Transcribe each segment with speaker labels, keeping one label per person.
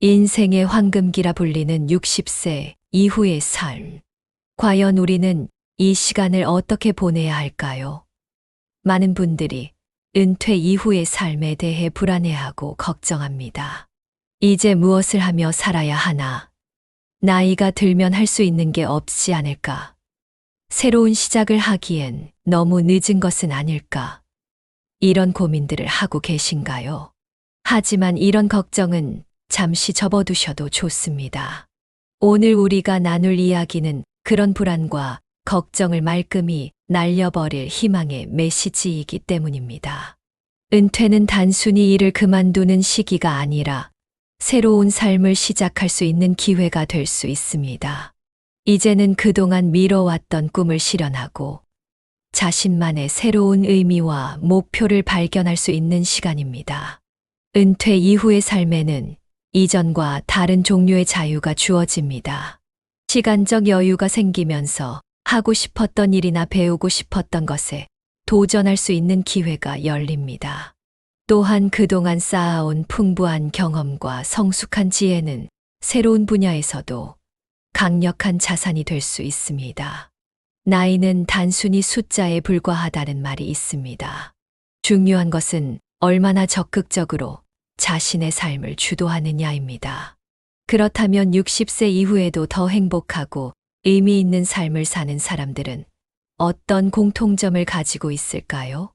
Speaker 1: 인생의 황금기라 불리는 60세 이후의 삶. 과연 우리는 이 시간을 어떻게 보내야 할까요? 많은 분들이 은퇴 이후의 삶에 대해 불안해하고 걱정합니다. 이제 무엇을 하며 살아야 하나? 나이가 들면 할 수 있는 게 없지 않을까? 새로운 시작을 하기엔 너무 늦은 것은 아닐까? 이런 고민들을 하고 계신가요? 하지만 이런 걱정은 잠시 접어두셔도 좋습니다. 오늘 우리가 나눌 이야기는 그런 불안과 걱정을 말끔히 날려버릴 희망의 메시지이기 때문입니다. 은퇴는 단순히 일을 그만두는 시기가 아니라 새로운 삶을 시작할 수 있는 기회가 될 수 있습니다. 이제는 그동안 미뤄왔던 꿈을 실현하고 자신만의 새로운 의미와 목표를 발견할 수 있는 시간입니다. 은퇴 이후의 삶에는 이전과 다른 종류의 자유가 주어집니다. 시간적 여유가 생기면서 하고 싶었던 일이나 배우고 싶었던 것에 도전할 수 있는 기회가 열립니다. 또한 그동안 쌓아온 풍부한 경험과 성숙한 지혜는 새로운 분야에서도 강력한 자산이 될 수 있습니다. 나이는 단순히 숫자에 불과하다는 말이 있습니다. 중요한 것은 얼마나 적극적으로 자신의 삶을 주도하느냐입니다. 그렇다면 60세 이후에도 더 행복하고 의미 있는 삶을 사는 사람들은 어떤 공통점을 가지고 있을까요?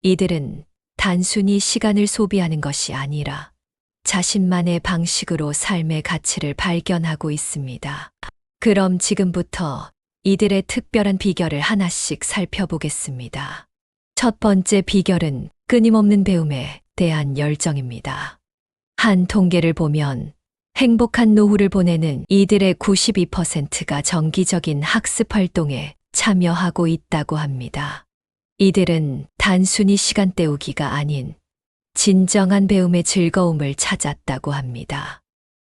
Speaker 1: 이들은 단순히 시간을 소비하는 것이 아니라 자신만의 방식으로 삶의 가치를 발견하고 있습니다. 그럼 지금부터 이들의 특별한 비결을 하나씩 살펴보겠습니다. 첫 번째 비결은 끊임없는 배움에 대한 열정입니다. 한 통계를 보면 행복한 노후를 보내는 이들의 92%가 정기적인 학습 활동에 참여하고 있다고 합니다. 이들은 단순히 시간 때우기가 아닌 진정한 배움의 즐거움을 찾았다고 합니다.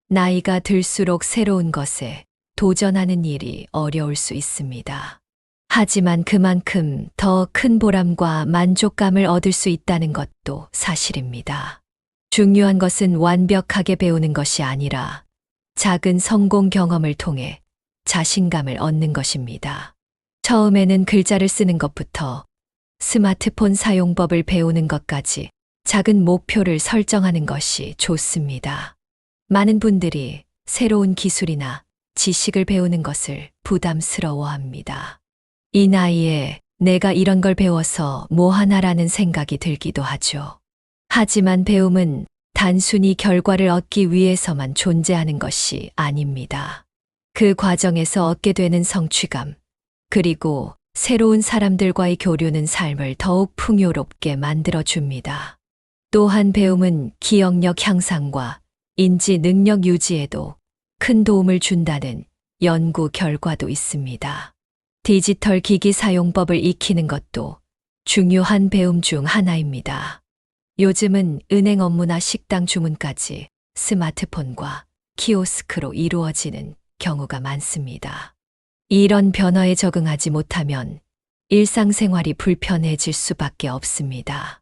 Speaker 1: 나이가 들수록 새로운 것에 도전하는 일이 어려울 수 있습니다. 하지만 그만큼 더 큰 보람과 만족감을 얻을 수 있다는 것도 사실입니다. 중요한 것은 완벽하게 배우는 것이 아니라 작은 성공 경험을 통해 자신감을 얻는 것입니다. 처음에는 글자를 쓰는 것부터 스마트폰 사용법을 배우는 것까지 작은 목표를 설정하는 것이 좋습니다. 많은 분들이 새로운 기술이나 지식을 배우는 것을 부담스러워합니다. 이 나이에 내가 이런 걸 배워서 뭐 하나라는 생각이 들기도 하죠. 하지만 배움은 단순히 결과를 얻기 위해서만 존재하는 것이 아닙니다. 그 과정에서 얻게 되는 성취감, 그리고 새로운 사람들과의 교류는 삶을 더욱 풍요롭게 만들어줍니다. 또한 배움은 기억력 향상과 인지 능력 유지에도 큰 도움을 준다는 연구 결과도 있습니다. 디지털 기기 사용법을 익히는 것도 중요한 배움 중 하나입니다. 요즘은 은행 업무나 식당 주문까지 스마트폰과 키오스크로 이루어지는 경우가 많습니다. 이런 변화에 적응하지 못하면 일상생활이 불편해질 수밖에 없습니다.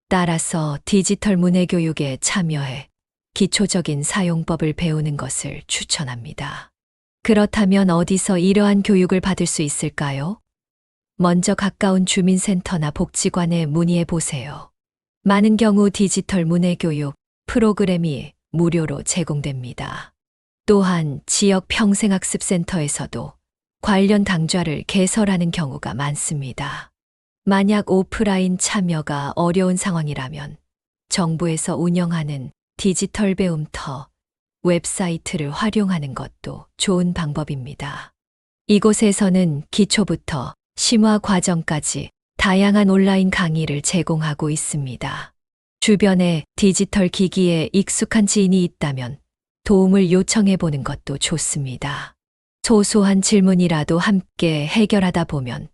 Speaker 1: 따라서 디지털 문해 교육에 참여해 기초적인 사용법을 배우는 것을 추천합니다. 그렇다면 어디서 이러한 교육을 받을 수 있을까요? 먼저 가까운 주민센터나 복지관에 문의해 보세요. 많은 경우 디지털 문해 교육 프로그램이 무료로 제공됩니다. 또한 지역 평생학습센터에서도 관련 강좌를 개설하는 경우가 많습니다. 만약 오프라인 참여가 어려운 상황이라면 정부에서 운영하는 디지털 배움터 웹사이트를 활용하는 것도 좋은 방법입니다. 이곳에서는 기초부터 심화 과정까지 다양한 온라인 강의를 제공하고 있습니다. 주변에 디지털 기기에 익숙한 지인이 있다면 도움을 요청해 보는 것도 좋습니다. 소소한 질문이라도 함께 해결하다 보면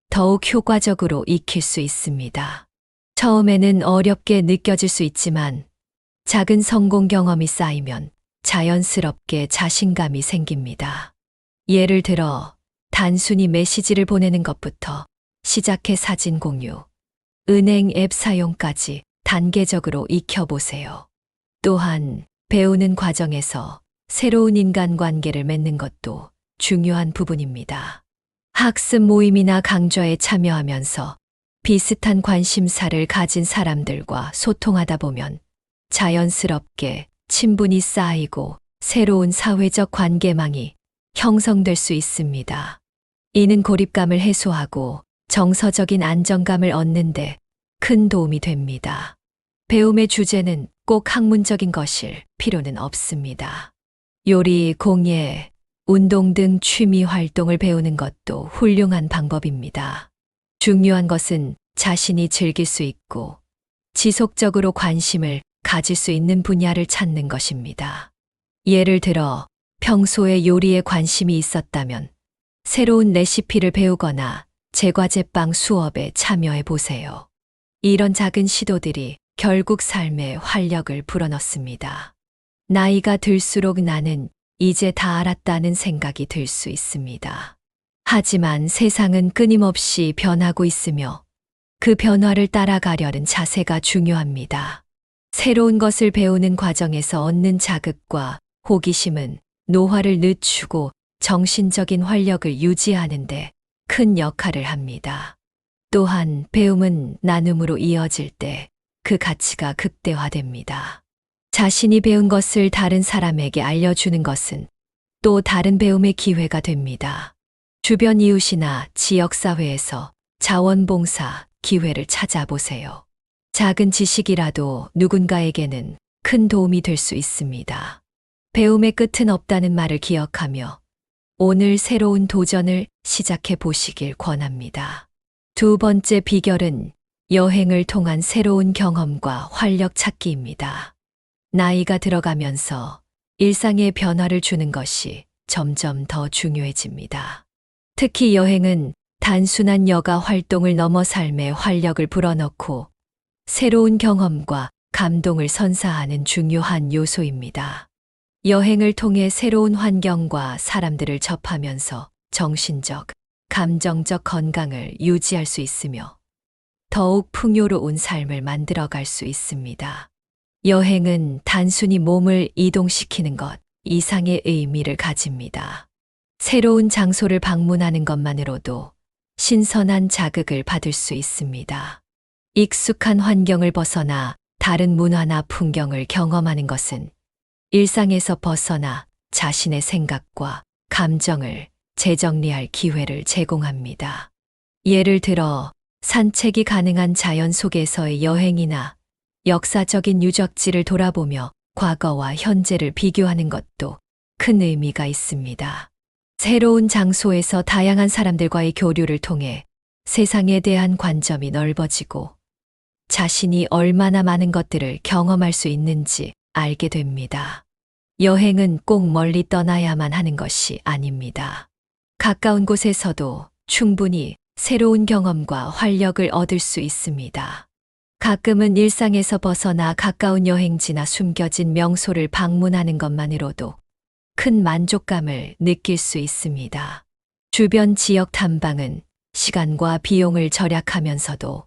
Speaker 1: 더욱 효과적으로 익힐 수 있습니다. 처음에는 어렵게 느껴질 수 있지만 작은 성공 경험이 쌓이면 자연스럽게 자신감이 생깁니다. 예를 들어 단순히 메시지를 보내는 것부터 시작해 사진 공유, 은행 앱 사용까지 단계적으로 익혀보세요. 또한 배우는 과정에서 새로운 인간관계를 맺는 것도 중요한 부분입니다. 학습 모임이나 강좌에 참여하면서 비슷한 관심사를 가진 사람들과 소통하다 보면 자연스럽게 친분이 쌓이고 새로운 사회적 관계망이 형성될 수 있습니다. 이는 고립감을 해소하고 정서적인 안정감을 얻는데 큰 도움이 됩니다. 배움의 주제는 꼭 학문적인 것일 필요는 없습니다. 요리, 공예, 운동 등 취미 활동을 배우는 것도 훌륭한 방법입니다. 중요한 것은 자신이 즐길 수 있고 지속적으로 관심을 가질 수 있는 분야를 찾는 것입니다. 예를 들어 평소에 요리에 관심이 있었다면 새로운 레시피를 배우거나 제과제빵 수업에 참여해 보세요. 이런 작은 시도들이 결국 삶에 활력을 불어넣습니다. 나이가 들수록 나는 이제 다 알았다는 생각이 들 수 있습니다. 하지만 세상은 끊임없이 변하고 있으며 그 변화를 따라가려는 자세가 중요합니다. 새로운 것을 배우는 과정에서 얻는 자극과 호기심은 노화를 늦추고 정신적인 활력을 유지하는 데 큰 역할을 합니다. 또한 배움은 나눔으로 이어질 때 그 가치가 극대화됩니다. 자신이 배운 것을 다른 사람에게 알려주는 것은 또 다른 배움의 기회가 됩니다. 주변 이웃이나 지역사회에서 자원봉사 기회를 찾아보세요. 작은 지식이라도 누군가에게는 큰 도움이 될 수 있습니다. 배움의 끝은 없다는 말을 기억하며 오늘 새로운 도전을 시작해 보시길 권합니다. 두 번째 비결은 여행을 통한 새로운 경험과 활력 찾기입니다. 나이가 들어가면서 일상에 변화를 주는 것이 점점 더 중요해집니다. 특히 여행은 단순한 여가 활동을 넘어 삶에 활력을 불어넣고 새로운 경험과 감동을 선사하는 중요한 요소입니다. 여행을 통해 새로운 환경과 사람들을 접하면서 정신적, 감정적 건강을 유지할 수 있으며 더욱 풍요로운 삶을 만들어갈 수 있습니다. 여행은 단순히 몸을 이동시키는 것 이상의 의미를 가집니다. 새로운 장소를 방문하는 것만으로도 신선한 자극을 받을 수 있습니다. 익숙한 환경을 벗어나 다른 문화나 풍경을 경험하는 것은 일상에서 벗어나 자신의 생각과 감정을 재정리할 기회를 제공합니다. 예를 들어 산책이 가능한 자연 속에서의 여행이나 역사적인 유적지를 돌아보며 과거와 현재를 비교하는 것도 큰 의미가 있습니다. 새로운 장소에서 다양한 사람들과의 교류를 통해 세상에 대한 관점이 넓어지고 자신이 얼마나 많은 것들을 경험할 수 있는지 알게 됩니다. 여행은 꼭 멀리 떠나야만 하는 것이 아닙니다. 가까운 곳에서도 충분히 새로운 경험과 활력을 얻을 수 있습니다. 가끔은 일상에서 벗어나 가까운 여행지나 숨겨진 명소를 방문하는 것만으로도 큰 만족감을 느낄 수 있습니다. 주변 지역 탐방은 시간과 비용을 절약하면서도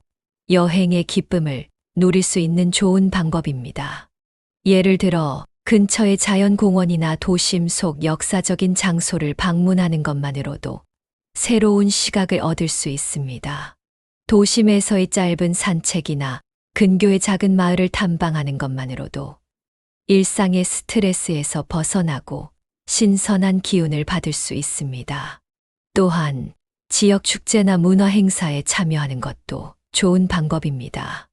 Speaker 1: 여행의 기쁨을 누릴 수 있는 좋은 방법입니다. 예를 들어 근처의 자연공원이나 도심 속 역사적인 장소를 방문하는 것만으로도 새로운 시각을 얻을 수 있습니다. 도심에서의 짧은 산책이나 근교의 작은 마을을 탐방하는 것만으로도 일상의 스트레스에서 벗어나고 신선한 기운을 받을 수 있습니다. 또한 지역 축제나 문화 행사에 참여하는 것도 좋은 방법입니다.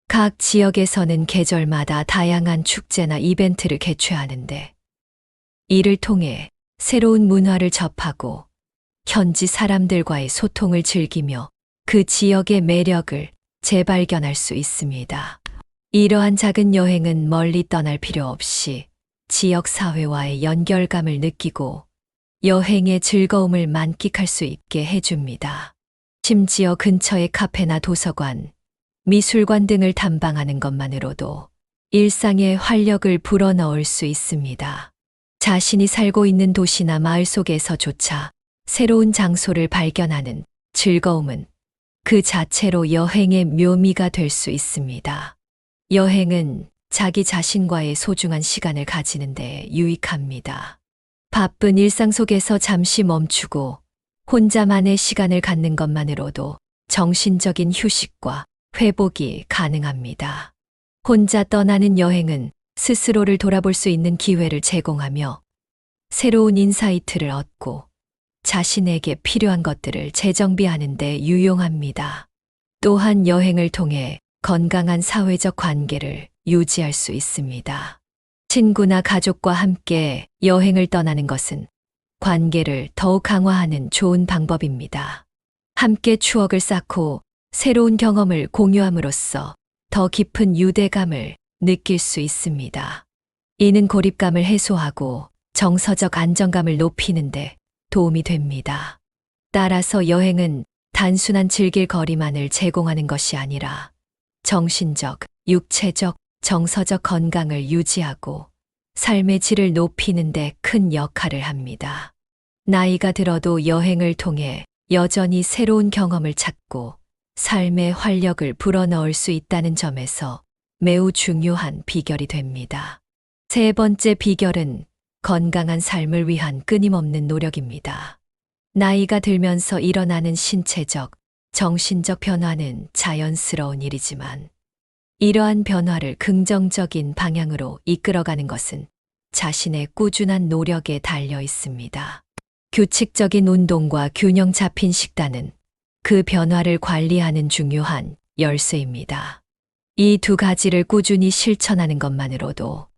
Speaker 1: 각 지역에서는 계절마다 다양한 축제나 이벤트를 개최하는데 이를 통해 새로운 문화를 접하고 현지 사람들과의 소통을 즐기며 그 지역의 매력을 재발견할 수 있습니다. 이러한 작은 여행은 멀리 떠날 필요 없이 지역 사회와의 연결감을 느끼고 여행의 즐거움을 만끽할 수 있게 해줍니다. 심지어 근처의 카페나 도서관, 미술관 등을 탐방하는 것만으로도 일상에 활력을 불어넣을 수 있습니다. 자신이 살고 있는 도시나 마을 속에서조차 새로운 장소를 발견하는 즐거움은 그 자체로 여행의 묘미가 될 수 있습니다. 여행은 자기 자신과의 소중한 시간을 가지는데 유익합니다. 바쁜 일상 속에서 잠시 멈추고 혼자만의 시간을 갖는 것만으로도 정신적인 휴식과 회복이 가능합니다. 혼자 떠나는 여행은 스스로를 돌아볼 수 있는 기회를 제공하며 새로운 인사이트를 얻고 자신에게 필요한 것들을 재정비하는 데 유용합니다. 또한 여행을 통해 건강한 사회적 관계를 유지할 수 있습니다. 친구나 가족과 함께 여행을 떠나는 것은 관계를 더욱 강화하는 좋은 방법입니다. 함께 추억을 쌓고 새로운 경험을 공유함으로써 더 깊은 유대감을 느낄 수 있습니다. 이는 고립감을 해소하고 정서적 안정감을 높이는데 도움이 됩니다. 따라서 여행은 단순한 즐길 거리만을 제공하는 것이 아니라 정신적, 육체적, 정서적 건강을 유지하고 삶의 질을 높이는 데 큰 역할을 합니다. 나이가 들어도 여행을 통해 여전히 새로운 경험을 찾고 삶의 활력을 불어넣을 수 있다는 점에서 매우 중요한 비결이 됩니다. 세 번째 비결은 건강한 삶을 위한 끊임없는 노력입니다. 나이가 들면서 일어나는 신체적, 정신적 변화는 자연스러운 일이지만 이러한 변화를 긍정적인 방향으로 이끌어가는 것은 자신의 꾸준한 노력에 달려 있습니다. 규칙적인 운동과 균형 잡힌 식단은 그 변화를 관리하는 중요한 열쇠입니다. 이 두 가지를 꾸준히 실천하는 것만으로도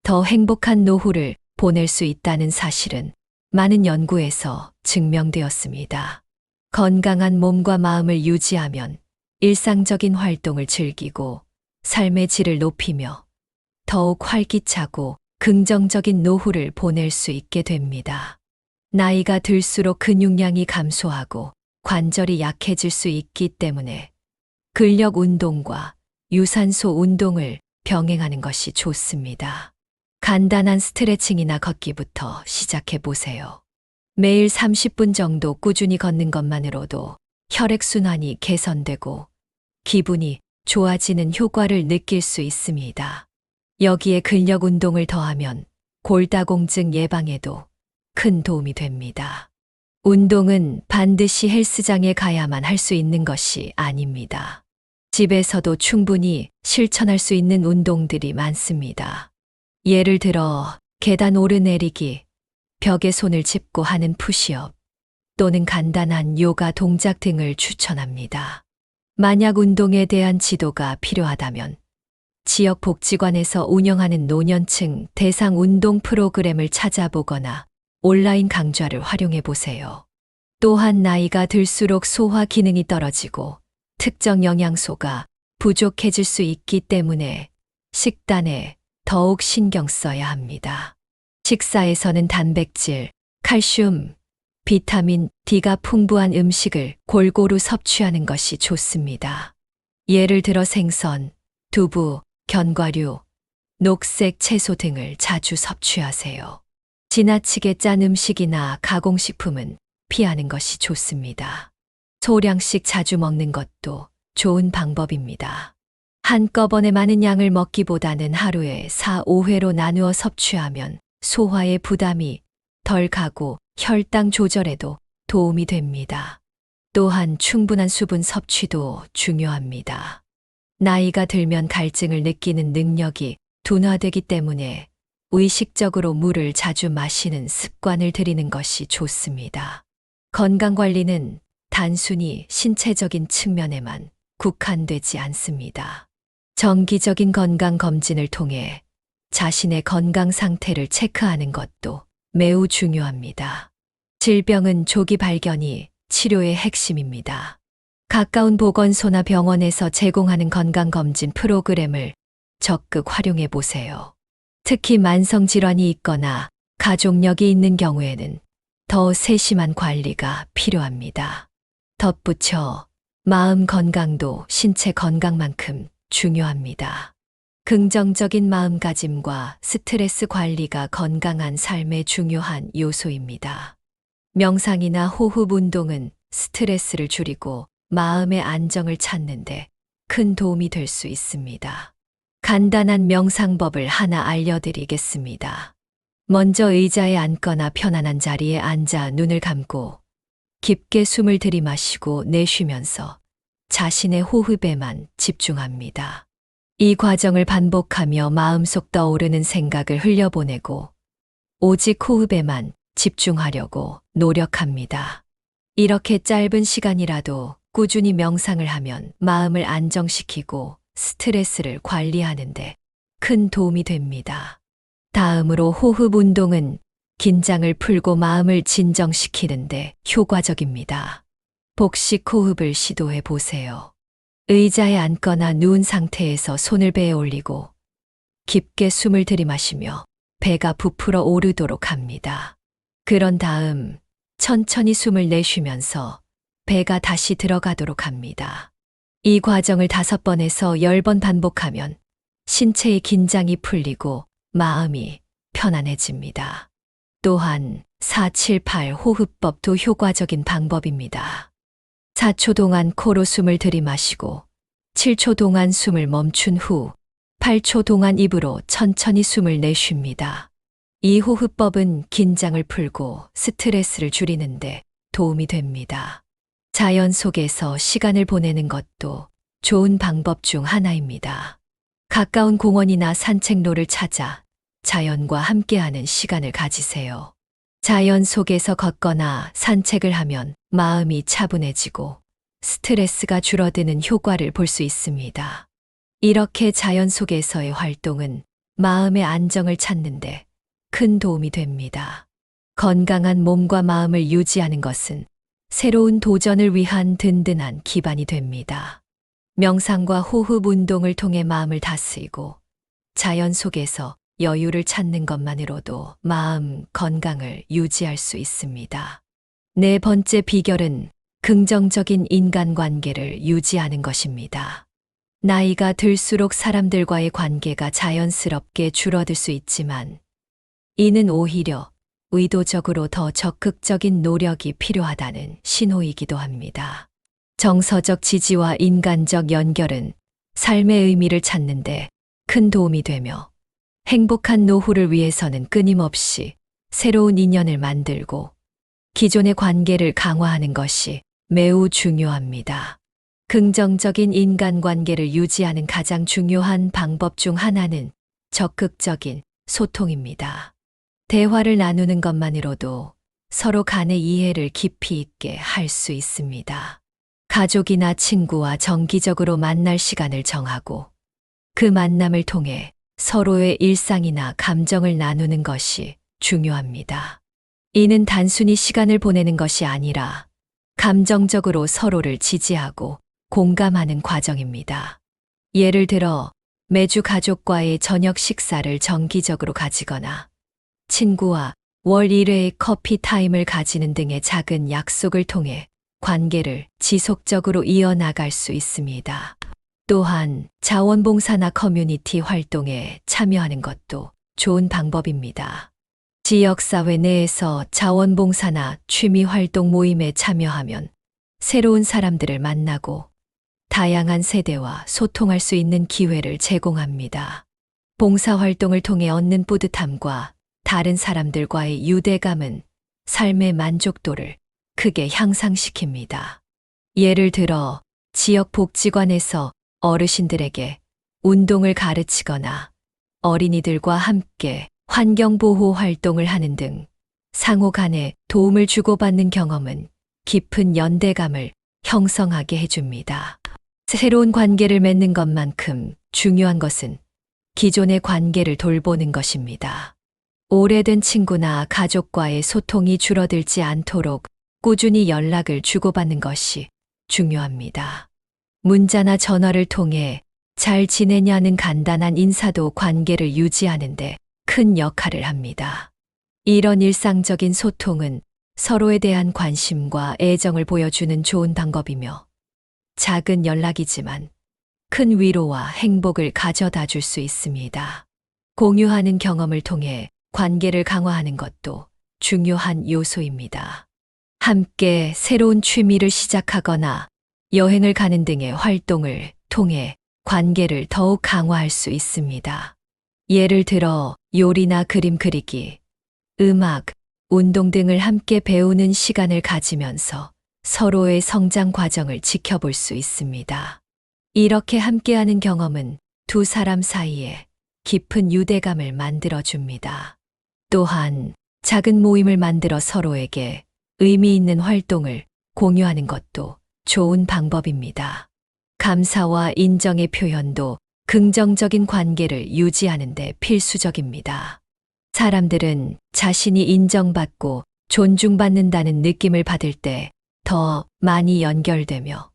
Speaker 1: 더 행복한 노후를 보낼 수 있다는 사실은 많은 연구에서 증명되었습니다. 건강한 몸과 마음을 유지하면 일상적인 활동을 즐기고 삶의 질을 높이며 더욱 활기차고 긍정적인 노후를 보낼 수 있게 됩니다. 나이가 들수록 근육량이 감소하고 관절이 약해질 수 있기 때문에 근력 운동과 유산소 운동을 병행하는 것이 좋습니다. 간단한 스트레칭이나 걷기부터 시작해 보세요. 매일 30분 정도 꾸준히 걷는 것만으로도 혈액순환이 개선되고 기분이 좋아지는 효과를 느낄 수 있습니다. 여기에 근력 운동을 더하면 골다공증 예방에도 큰 도움이 됩니다. 운동은 반드시 헬스장에 가야만 할 수 있는 것이 아닙니다. 집에서도 충분히 실천할 수 있는 운동들이 많습니다. 예를 들어 계단 오르내리기, 벽에 손을 짚고 하는 푸시업, 또는 간단한 요가 동작 등을 추천합니다. 만약 운동에 대한 지도가 필요하다면 지역 복지관에서 운영하는 노년층 대상 운동 프로그램을 찾아보거나 온라인 강좌를 활용해 보세요. 또한 나이가 들수록 소화 기능이 떨어지고 특정 영양소가 부족해질 수 있기 때문에 식단에 더욱 신경 써야 합니다. 식사에서는 단백질, 칼슘, 비타민 D가 풍부한 음식을 골고루 섭취하는 것이 좋습니다. 예를 들어 생선, 두부, 견과류, 녹색 채소 등을 자주 섭취하세요. 지나치게 짠 음식이나 가공식품은 피하는 것이 좋습니다. 소량씩 자주 먹는 것도 좋은 방법입니다. 한꺼번에 많은 양을 먹기보다는 하루에 4, 5회로 나누어 섭취하면 소화에 부담이 덜 가고 혈당 조절에도 도움이 됩니다. 또한 충분한 수분 섭취도 중요합니다. 나이가 들면 갈증을 느끼는 능력이 둔화되기 때문에 의식적으로 물을 자주 마시는 습관을 들이는 것이 좋습니다. 건강관리는 단순히 신체적인 측면에만 국한되지 않습니다. 정기적인 건강검진을 통해 자신의 건강 상태를 체크하는 것도 매우 중요합니다. 질병은 조기 발견이 치료의 핵심입니다. 가까운 보건소나 병원에서 제공하는 건강검진 프로그램을 적극 활용해 보세요. 특히 만성질환이 있거나 가족력이 있는 경우에는 더 세심한 관리가 필요합니다. 덧붙여 마음 건강도 신체 건강만큼 중요합니다. 긍정적인 마음가짐과 스트레스 관리가 건강한 삶의 중요한 요소입니다. 명상이나 호흡 운동은 스트레스를 줄이고 마음의 안정을 찾는 데 큰 도움이 될 수 있습니다. 간단한 명상법을 하나 알려드리겠습니다. 먼저 의자에 앉거나 편안한 자리에 앉아 눈을 감고 깊게 숨을 들이마시고 내쉬면서 자신의 호흡에만 집중합니다. 이 과정을 반복하며 마음속 떠오르는 생각을 흘려보내고 오직 호흡에만 집중하려고 노력합니다. 이렇게 짧은 시간이라도 꾸준히 명상을 하면 마음을 안정시키고 스트레스를 관리하는데 큰 도움이 됩니다. 다음으로 호흡 운동은 긴장을 풀고 마음을 진정시키는데 효과적입니다. 복식 호흡을 시도해 보세요. 의자에 앉거나 누운 상태에서 손을 배에 올리고 깊게 숨을 들이마시며 배가 부풀어 오르도록 합니다. 그런 다음 천천히 숨을 내쉬면서 배가 다시 들어가도록 합니다. 이 과정을 5번에서 10번 반복하면 신체의 긴장이 풀리고 마음이 편안해집니다. 또한 478 호흡법도 효과적인 방법입니다. 4초 동안 코로 숨을 들이마시고 7초 동안 숨을 멈춘 후 8초 동안 입으로 천천히 숨을 내쉽니다. 이 호흡법은 긴장을 풀고 스트레스를 줄이는데 도움이 됩니다. 자연 속에서 시간을 보내는 것도 좋은 방법 중 하나입니다. 가까운 공원이나 산책로를 찾아 자연과 함께하는 시간을 가지세요. 자연 속에서 걷거나 산책을 하면 마음이 차분해지고 스트레스가 줄어드는 효과를 볼 수 있습니다. 이렇게 자연 속에서의 활동은 마음의 안정을 찾는데 큰 도움이 됩니다. 건강한 몸과 마음을 유지하는 것은 새로운 도전을 위한 든든한 기반이 됩니다. 명상과 호흡 운동을 통해 마음을 다스리고 자연 속에서 여유를 찾는 것만으로도 마음 건강을 유지할 수 있습니다. 네 번째 비결은 긍정적인 인간관계를 유지하는 것입니다. 나이가 들수록 사람들과의 관계가 자연스럽게 줄어들 수 있지만 이는 오히려 의도적으로 더 적극적인 노력이 필요하다는 신호이기도 합니다. 정서적 지지와 인간적 연결은 삶의 의미를 찾는데 큰 도움이 되며 행복한 노후를 위해서는 끊임없이 새로운 인연을 만들고 기존의 관계를 강화하는 것이 매우 중요합니다. 긍정적인 인간관계를 유지하는 가장 중요한 방법 중 하나는 적극적인 소통입니다. 대화를 나누는 것만으로도 서로 간의 이해를 깊이 있게 할 수 있습니다. 가족이나 친구와 정기적으로 만날 시간을 정하고 그 만남을 통해 서로의 일상이나 감정을 나누는 것이 중요합니다. 이는 단순히 시간을 보내는 것이 아니라 감정적으로 서로를 지지하고 공감하는 과정입니다. 예를 들어 매주 가족과의 저녁 식사를 정기적으로 가지거나 친구와 월 1회의 커피 타임을 가지는 등의 작은 약속을 통해 관계를 지속적으로 이어나갈 수 있습니다. 또한 자원봉사나 커뮤니티 활동에 참여하는 것도 좋은 방법입니다. 지역사회 내에서 자원봉사나 취미활동 모임에 참여하면 새로운 사람들을 만나고 다양한 세대와 소통할 수 있는 기회를 제공합니다. 봉사활동을 통해 얻는 뿌듯함과 다른 사람들과의 유대감은 삶의 만족도를 크게 향상시킵니다. 예를 들어 지역 복지관에서 어르신들에게 운동을 가르치거나 어린이들과 함께 환경보호 활동을 하는 등 상호 간에 도움을 주고받는 경험은 깊은 연대감을 형성하게 해줍니다. 새로운 관계를 맺는 것만큼 중요한 것은 기존의 관계를 돌보는 것입니다. 오래된 친구나 가족과의 소통이 줄어들지 않도록 꾸준히 연락을 주고받는 것이 중요합니다. 문자나 전화를 통해 잘 지내냐는 간단한 인사도 관계를 유지하는데 큰 역할을 합니다. 이런 일상적인 소통은 서로에 대한 관심과 애정을 보여주는 좋은 방법이며 작은 연락이지만 큰 위로와 행복을 가져다 줄 수 있습니다. 공유하는 경험을 통해 관계를 강화하는 것도 중요한 요소입니다. 함께 새로운 취미를 시작하거나 여행을 가는 등의 활동을 통해 관계를 더욱 강화할 수 있습니다. 예를 들어 요리나 그림 그리기, 음악, 운동 등을 함께 배우는 시간을 가지면서 서로의 성장 과정을 지켜볼 수 있습니다. 이렇게 함께하는 경험은 두 사람 사이에 깊은 유대감을 만들어줍니다. 또한 작은 모임을 만들어 서로에게 의미 있는 활동을 공유하는 것도 좋은 방법입니다. 감사와 인정의 표현도 긍정적인 관계를 유지하는 데 필수적입니다. 사람들은 자신이 인정받고 존중받는다는 느낌을 받을 때 더 많이 연결되며,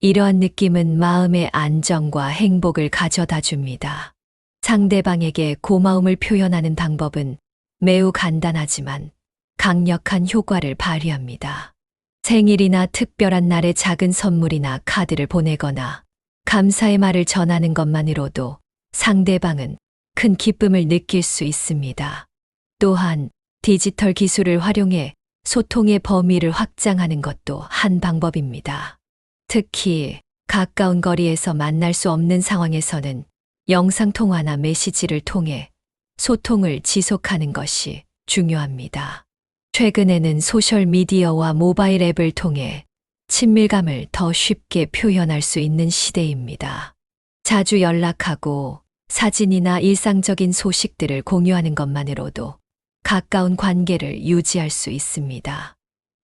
Speaker 1: 이러한 느낌은 마음의 안정과 행복을 가져다 줍니다. 상대방에게 고마움을 표현하는 방법은 매우 간단하지만 강력한 효과를 발휘합니다. 생일이나 특별한 날에 작은 선물이나 카드를 보내거나 감사의 말을 전하는 것만으로도 상대방은 큰 기쁨을 느낄 수 있습니다. 또한 디지털 기술을 활용해 소통의 범위를 확장하는 것도 한 방법입니다. 특히 가까운 거리에서 만날 수 없는 상황에서는 영상통화나 메시지를 통해 소통을 지속하는 것이 중요합니다. 최근에는 소셜미디어와 모바일 앱을 통해 친밀감을 더 쉽게 표현할 수 있는 시대입니다. 자주 연락하고 사진이나 일상적인 소식들을 공유하는 것만으로도 가까운 관계를 유지할 수 있습니다.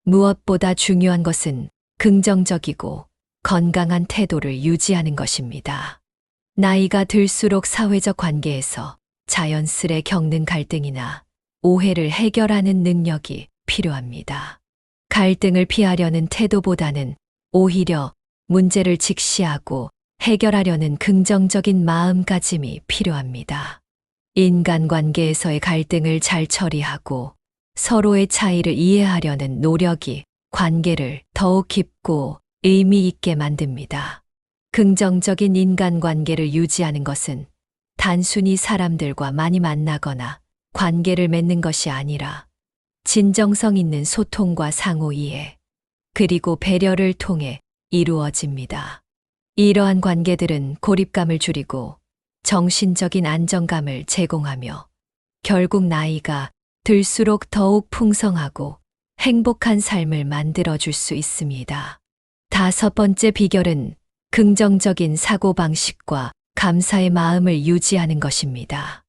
Speaker 1: 무엇보다 중요한 것은 긍정적이고 건강한 태도를 유지하는 것입니다. 나이가 들수록 사회적 관계에서 자연스레 겪는 갈등이나 오해를 해결하는 능력이 필요합니다. 갈등을 피하려는 태도보다는 오히려 문제를 직시하고 해결하려는 긍정적인 마음가짐이 필요합니다. 인간관계에서의 갈등을 잘 처리하고 서로의 차이를 이해하려는 노력이 관계를 더욱 깊고 의미 있게 만듭니다. 긍정적인 인간관계를 유지하는 것은 단순히 사람들과 많이 만나거나 관계를 맺는 것이 아니라 진정성 있는 소통과 상호 이해, 그리고 배려를 통해 이루어집니다. 이러한 관계들은 고립감을 줄이고 정신적인 안정감을 제공하며 결국 나이가 들수록 더욱 풍성하고 행복한 삶을 만들어줄 수 있습니다. 5번째 비결은 긍정적인 사고방식과 감사의 마음을 유지하는 것입니다.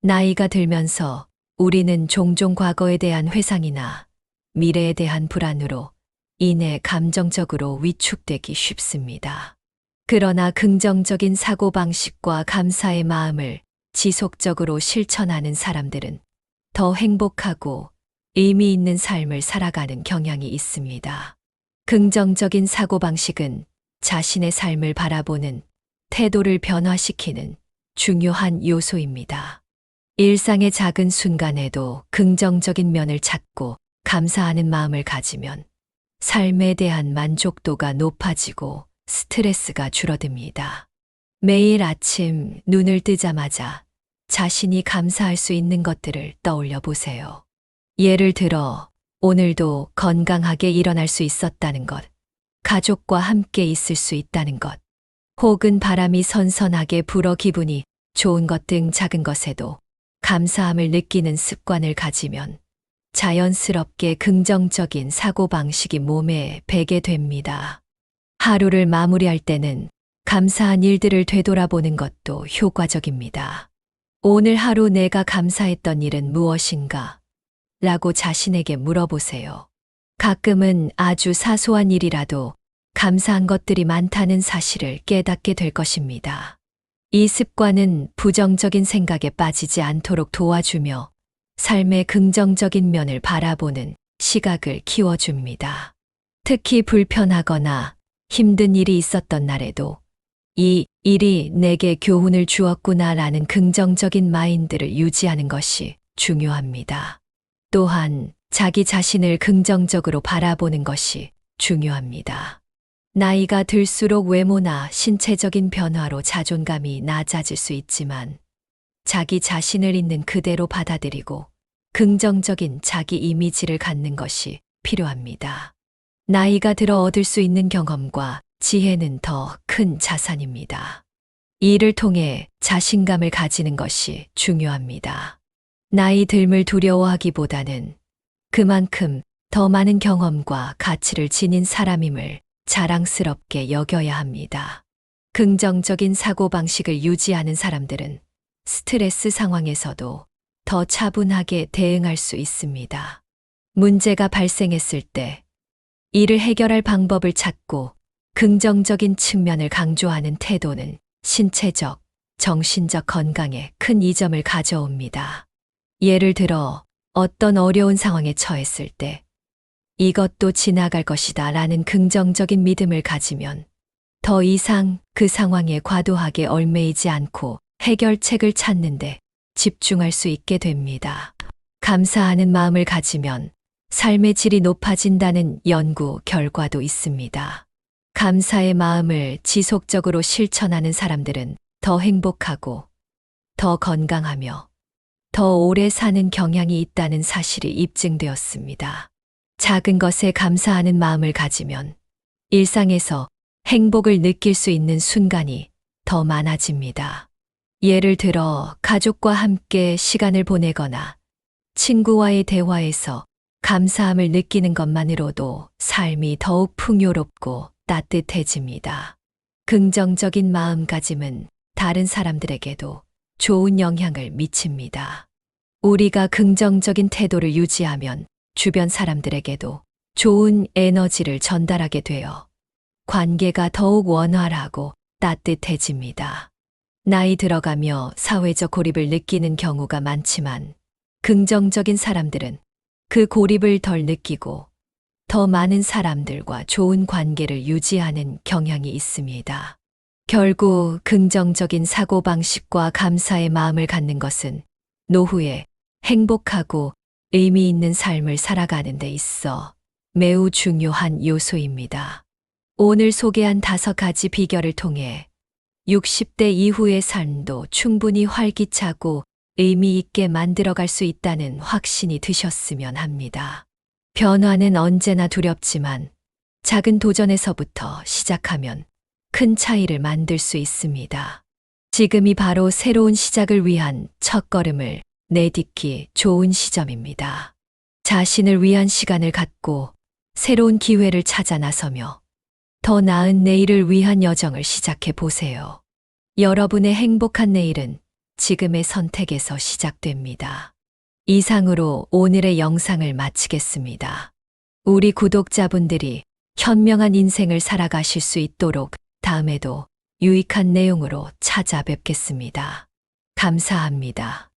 Speaker 1: 나이가 들면서 우리는 종종 과거에 대한 회상이나 미래에 대한 불안으로 인해 감정적으로 위축되기 쉽습니다. 그러나 긍정적인 사고방식과 감사의 마음을 지속적으로 실천하는 사람들은 더 행복하고 의미 있는 삶을 살아가는 경향이 있습니다. 긍정적인 사고방식은 자신의 삶을 바라보는 태도를 변화시키는 중요한 요소입니다. 일상의 작은 순간에도 긍정적인 면을 찾고 감사하는 마음을 가지면 삶에 대한 만족도가 높아지고 스트레스가 줄어듭니다. 매일 아침 눈을 뜨자마자 자신이 감사할 수 있는 것들을 떠올려 보세요. 예를 들어 오늘도 건강하게 일어날 수 있었다는 것, 가족과 함께 있을 수 있다는 것, 혹은 바람이 선선하게 불어 기분이 좋은 것 등 작은 것에도 감사함을 느끼는 습관을 가지면 자연스럽게 긍정적인 사고방식이 몸에 배게 됩니다. 하루를 마무리할 때는 감사한 일들을 되돌아보는 것도 효과적입니다. 오늘 하루 내가 감사했던 일은 무엇인가? 라고 자신에게 물어보세요. 가끔은 아주 사소한 일이라도 감사한 것들이 많다는 사실을 깨닫게 될 것입니다. 이 습관은 부정적인 생각에 빠지지 않도록 도와주며 삶의 긍정적인 면을 바라보는 시각을 키워줍니다. 특히 불편하거나 힘든 일이 있었던 날에도 이 일이 내게 교훈을 주었구나라는 긍정적인 마인드를 유지하는 것이 중요합니다. 또한 자기 자신을 긍정적으로 바라보는 것이 중요합니다. 나이가 들수록 외모나 신체적인 변화로 자존감이 낮아질 수 있지만 자기 자신을 있는 그대로 받아들이고 긍정적인 자기 이미지를 갖는 것이 필요합니다. 나이가 들어 얻을 수 있는 경험과 지혜는 더 큰 자산입니다. 이를 통해 자신감을 가지는 것이 중요합니다. 나이 듦을 두려워하기보다는 그만큼 더 많은 경험과 가치를 지닌 사람임을 자랑스럽게 여겨야 합니다. 긍정적인 사고방식을 유지하는 사람들은 스트레스 상황에서도 더 차분하게 대응할 수 있습니다. 문제가 발생했을 때 이를 해결할 방법을 찾고 긍정적인 측면을 강조하는 태도는 신체적, 정신적 건강에 큰 이점을 가져옵니다. 예를 들어 어떤 어려운 상황에 처했을 때 이것도 지나갈 것이다 라는 긍정적인 믿음을 가지면 더 이상 그 상황에 과도하게 얽매이지 않고 해결책을 찾는데 집중할 수 있게 됩니다. 감사하는 마음을 가지면 삶의 질이 높아진다는 연구 결과도 있습니다. 감사의 마음을 지속적으로 실천하는 사람들은 더 행복하고 더 건강하며 더 오래 사는 경향이 있다는 사실이 입증되었습니다. 작은 것에 감사하는 마음을 가지면 일상에서 행복을 느낄 수 있는 순간이 더 많아집니다. 예를 들어 가족과 함께 시간을 보내거나 친구와의 대화에서 감사함을 느끼는 것만으로도 삶이 더욱 풍요롭고 따뜻해집니다. 긍정적인 마음가짐은 다른 사람들에게도 좋은 영향을 미칩니다. 우리가 긍정적인 태도를 유지하면 주변 사람들에게도 좋은 에너지를 전달하게 되어 관계가 더욱 원활하고 따뜻해집니다. 나이 들어가며 사회적 고립을 느끼는 경우가 많지만 긍정적인 사람들은 그 고립을 덜 느끼고 더 많은 사람들과 좋은 관계를 유지하는 경향이 있습니다. 결국 긍정적인 사고방식과 감사의 마음을 갖는 것은 노후에 행복하고 의미 있는 삶을 살아가는 데 있어 매우 중요한 요소입니다. 오늘 소개한 5가지 비결을 통해 60대 이후의 삶도 충분히 활기차고 의미 있게 만들어갈 수 있다는 확신이 드셨으면 합니다. 변화는 언제나 두렵지만 작은 도전에서부터 시작하면 큰 차이를 만들 수 있습니다. 지금이 바로 새로운 시작을 위한 첫걸음을 내딛기 좋은 시점입니다. 자신을 위한 시간을 갖고 새로운 기회를 찾아 나서며 더 나은 내일을 위한 여정을 시작해 보세요. 여러분의 행복한 내일은 지금의 선택에서 시작됩니다. 이상으로 오늘의 영상을 마치겠습니다. 우리 구독자분들이 현명한 인생을 살아가실 수 있도록 다음에도 유익한 내용으로 찾아뵙겠습니다. 감사합니다.